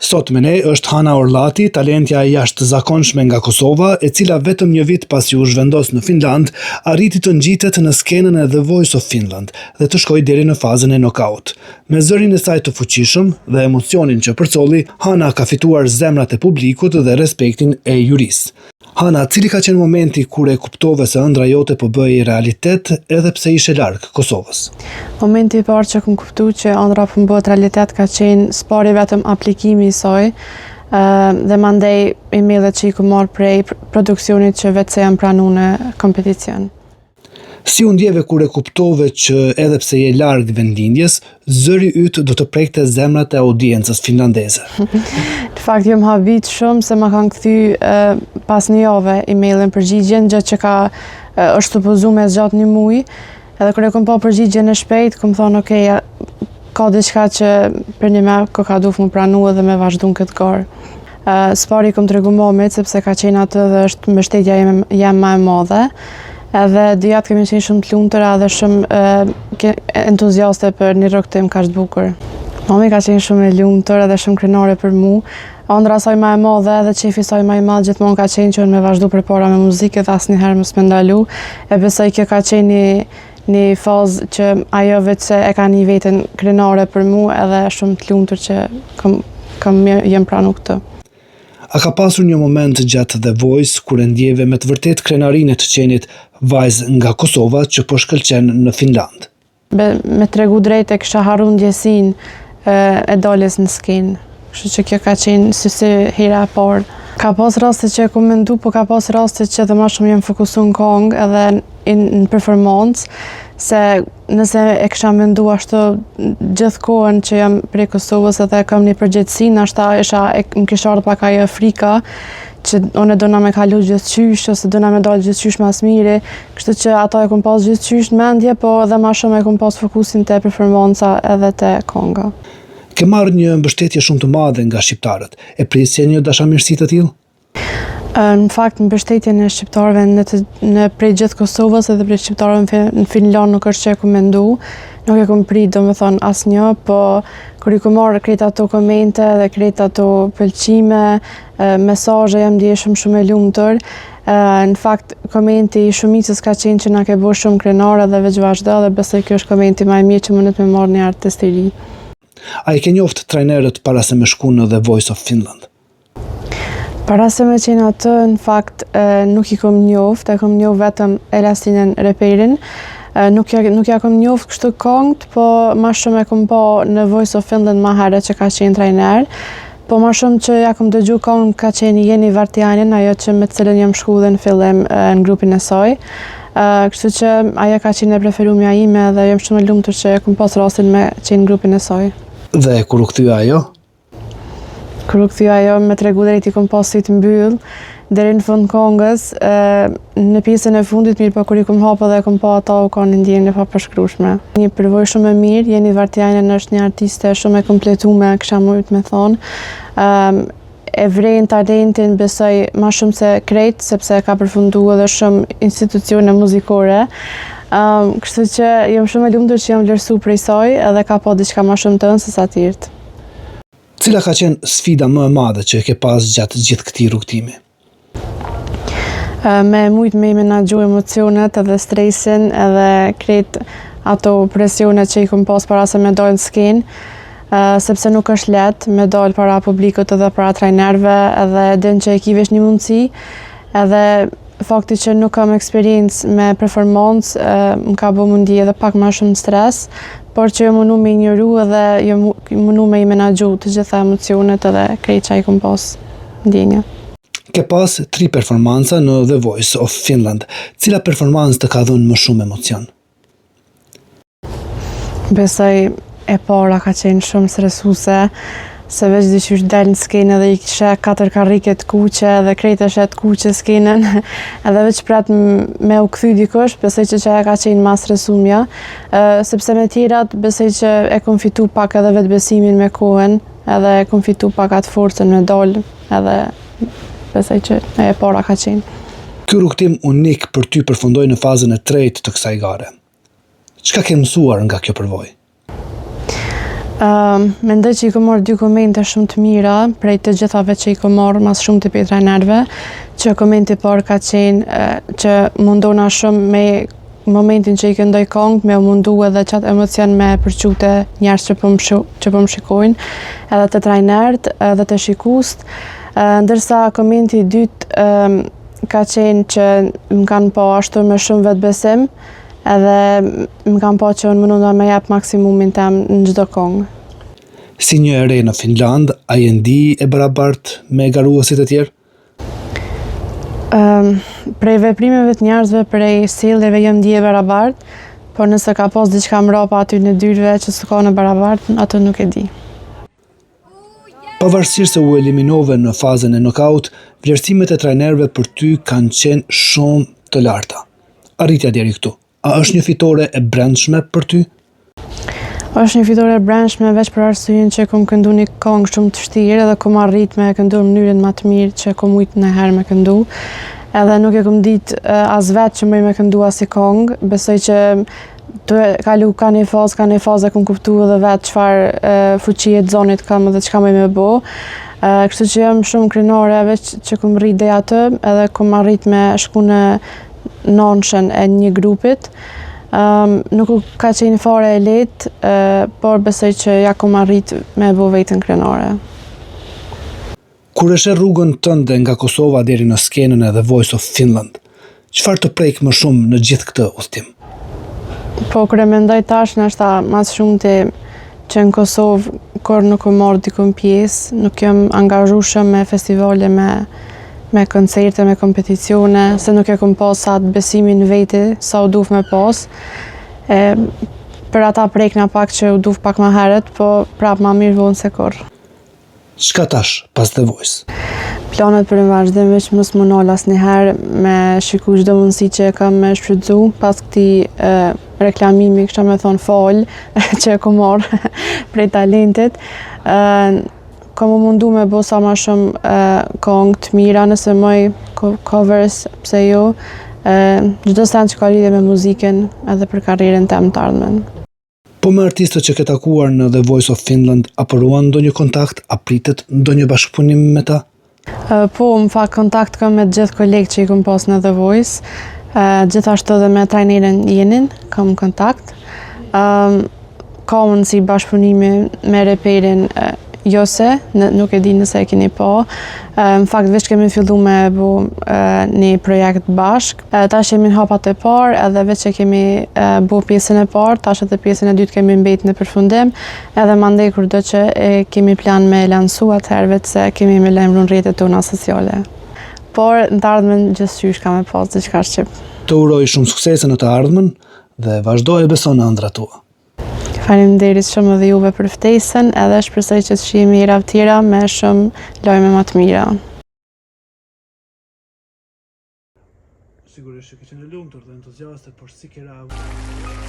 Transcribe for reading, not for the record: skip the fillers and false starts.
Sot me ne është Hana Orlati, talentja e jashtëzakonshme nga Kosova, e cila vetëm një vit pasi u zhvendos në Finland, arriti të ngjitet në skenën e The Voice of Finland dhe të shkojë deri në fazën e knockout. Me zërin e saj të fuqishëm dhe emocionin që përcolli, Hana ka fituar zemrat e publikut dhe respektin e jurisë. Hana, cili ka qenë momenti kur e kuptove se ëndra jote po bëhej realitet edhe pse ishe larg Kosovës? Momenti i parë që kam kuptuar që ëndra po bëhet realitet ka qenë s'pari vetëm aplikimi i saj, dhe mandej emailët që i kam marrë prej produksionit që vetë se jam pranuar në kompeticion. Si u ndjeve kur e kuptove që edhe pse je larg vendindjes, zëri yt do të prekte zemrat e audiencës finlandeze? Në fakt jam habit shumë se ma kanë kthy pas një jave emailin përgjigjen, gjë që është supozuar me zgjat një muaj. Edhe kur e kam pa përgjigjen e shpejt, kam thonë okay, ka diçka që për një me ka duhet më pranua dhe me vazhdu në këtë garë. S'pari kam tregu momit, sepse ka qenë atë dhe është mbështetja jam më e madhe. Edhe dyat kemi qenë shumë të lumtura dhe shumë entuziaste për një rrugtim kaq të bukur. Mami ka qenë shumë e lumtur edhe shumë krenare për mua. Ëndra saj më e madhe dhe qefi saj më i madh gjithmonë ka qenë që me vazhdu përpara me muzikë dhe asnjëherë mos më ndalu. E besoj kjo ka qenë një fazë që ajo vetë se e ka një veten krenare për mua edhe shumë të lumtur që jem pranu këtë. A ka pasur një moment gjatë The Voice kur e ndjeve me të vërtet krenarinë të qenit vajzë nga Kosova që po shkëlqen në Finland? Me tregu drejt e kisha harru ndjesinë e daljes në skenë. Kështu që kjo ka qenë si hera e parë. Ka pas raste që e kom mendu, po ka pas raste që dhe më shumë jem fokusu në këngë edhe në performancë, se nëse e kisha mendu ashtu gjithë kohën që jam prej Kosovës edhe kam një përgjegjësi, nashta më kisha ardhur pak ajo frika që unë dona me kalu gjithçysh ose dona me dalë gjithçysh mas miri, kështu që ato e kom pas gjithçysh në mendje, po edhe më shumë e kom pas fokusin te performanca edhe te kënga. Ke marrë një mbështetje shumë të madhe nga shqiptarët. E prisje një dashamirësi të tillë? Në fakt, mbështetjen e shqiptarëve prej gjithë Kosovës edhe prej shqiptarëve në Finland nuk është që e kom mendu. Nuk e kom prit, domethënë asnjë, po kur i kom marrë krejt ato komente dhe krejt ato pëlqime, mesazhe, jam ndjeshëm shumë e lumtur. Në fakt, komenti i shumicës ka qenë që na ke bërë shumë krenare dhe veç vazhdo dhe besoj kjo është komenti më i mirë që mundet me marrë një artist i ri. A i ke njoft trajnerët para se me shku në The Voice of Finland? Para se me qenë atë, në fakt, nuk i kom njoft, e kom njoft vetëm Elastinën Reperin. Nuk ja kom njoft kështu këngët, po ma shumë e kom pa në Voice of Finland ma herët që ka qenë trajner. Po ma shumë që ja kom dëgju këngë ka qenë Jeni Vartjanin, ajo që me të cilën jam shku dhe në fillim në grupin e saj. Kështu që ajo ka qenë e preferuar ime dhe jam shumë e lumtur që kom pas rastin me qenë në grupin e saj. Dhe kur u kthye ajo? Kur u kthye ajo me tregu drejt i kom pas syt mbyll deri në fund këngës, në pjesën e fundit mirë, po kur i kom hapur dhe kom pa ata u kanë ndjenjë pa përshkrueshme. Një përvojë shumë e mirë, Jeni Vartjanin është një artiste shumë e kompletuar, kisha mujt me thonë. E vren talentin besoj ma shumë se krejt, sepse ka përfunduar edhe shumë institucione muzikore. Kështu që jam shumë e lumtur që jam vlerësu prej saj edhe ka pa diçka ma shumë të se sa të tjerët. Cila ka qenë sfida më e madhe që e ke pas gjatë gjithë këtij rrugtimi? Me mujt me i menaxhu emocionet edhe stresin edhe krejt ato presionet që i kom pas para se me dalë në skenë, sepse nuk është lehtë me dalë para publikut edhe para trajnerëve edhe din që e ki vesh një mundësi, edhe fakti që nuk kam eksperiencë me performancë më ka bërë mundi edhe pak më shumë stres, por që jam mundu me injoru edhe jam mundu me i menaxhu të gjitha emocionet edhe krejt që i kom pas ndjenja. Ke pas 3 performanca në The Voice of Finland. Cila performancë të ka dhënë më shumë emocion? Besoj e para ka qenë shumë stresuese, se veç dyqysh del në skenë edhe i kishe 4 karrike të kuqe dhe krejt e shet kuqe skenën, edhe veç prat me u kthy dikush, besoj që ajo ka qenë ma stresumja, sepse me tjerat besoj që e kom fitu pak edhe vetë besimin me kohën, edhe e kom fitu pak atë forcën me dalë, edhe besoj që e para ka qenë. Ky rrugtim unik për ty përfundoi në fazën e tretë të kësaj gare. Çka ke mësuar nga kjo përvojë? Mendoj që i kom marrë 2 komente shumë të mira prej të gjithave që i kom marrë mas shumë të trajnerëve, që komenti i parë ka qenë që mundona shumë me momentin që i këndoj këngë, me u mundu edhe qatë emocion me përqute njerës që po më shikojnë, edhe të trajnerët, edhe të shikust, ndërsa komenti i dytë ka qenë që më kanë po ashtu me shumë vetbesim, edhe më kanë po që unë munduna me jep maksimumin tem në çdo këngë. Si një e re në Finland, a je ndi e barabartë me garuesit e tjerë? Prej veprimeve të njerëzve, prej sjelljeve jam ndi e barabartë, por nëse ka pas diçka mrapa aty në dyrëve që s'ka në barabartë, atë nuk e di. Pavarësisht se u eliminove në fazën e nokaut, vlerësimet e trajnerëve për ty kanë qenë shumë të larta. Arritja deri këtu, a është një fitore e brendshme për ty? Është një fitore e brendshme veç për arsyeën që kom këndu një këngë shumë të vështirë edhe kom arrit me këndu në mënyrën më të mirë që kom ujtë në herë me këndu. Edhe nuk e kom ditë as vetë që mëj me këndu as i këngë. Besoj që të kalu ka një fazë e kom kuptu edhe vetë çfarë fuqie të zonit kam edhe çka mëj me bo. Kështu që jam shumë krenare veç që kom rrit deri atë edhe kom arrit me shku në nënshën e një grupit. Nuk ka qenë fare e lehtë, por besoj që ja kom arrit me bo vetën krenare. Kur e sheh rrugën tënde nga Kosova deri në skenën e The Voice of Finland, çfarë të prek më shumë në gjithë këtë udhtim? Po kur e mendoj tash, ndoshta mas shumti që në Kosovë kur nuk kom marrë dikun pjesë, nuk jam angazhuar me festivale, me koncerte, me kompeticione, se nuk e kom pas atë besimin në veti sa u duf me pas. Për ata prekna pak që u duf pak më herët, po prap ma mirë vonë se kur. Çka tash pas The Voice? Planet për në vazhdimisht mos më nol asnjëherë me shiku çdo mundësi që e kam me shfrytzu pas këtij reklamimi, kisha me thonë fal që e kom marrë prej talentit. Kam u mundu me bo sa ma shumë këngë të mira, nëse moj covers, pse jo, çdo send që ka lidhje me muzikën edhe për karrierën tem të ardhmen. Po me artistët që ke takuar në The Voice of Finland, apo ruan ndonjë kontakt, a pritet ndonjë bashkëpunim me ta? Po, më fakt kontakt kam me gjithë kolegë që i kom pas në The Voice, gjithashtu edhe me trajnerin Jenin kam kontakt. Ka mundësi bashkëpunimi me reperin Jose, nuk e di nëse e keni pa. Në fakt veç kemi fillu me bu një projekt bashk. Tash jemi në hapat e parë, edhe veç që kemi bu pjesën e parë, tash edhe pjesën e dytë kemi mbet në përfundim, edhe mandej kurdo që kemi plan me lansu atëherë veç se kemi me lajmëru në rrjetet tona sociale. Por në të ardhmen gjithçysh ka me pas diçka shqip. Të uroj shumë suksese në të ardhmen dhe vazhdo e beso në ëndrat tua. Faleminderit shumë edhe juve për ftesën, edhe shpresoj që të shihemi herë tjera me shumë lajme më të mira. Sigurisht që ke qenë lumtur dhe entuziaste, por si ke reaguar?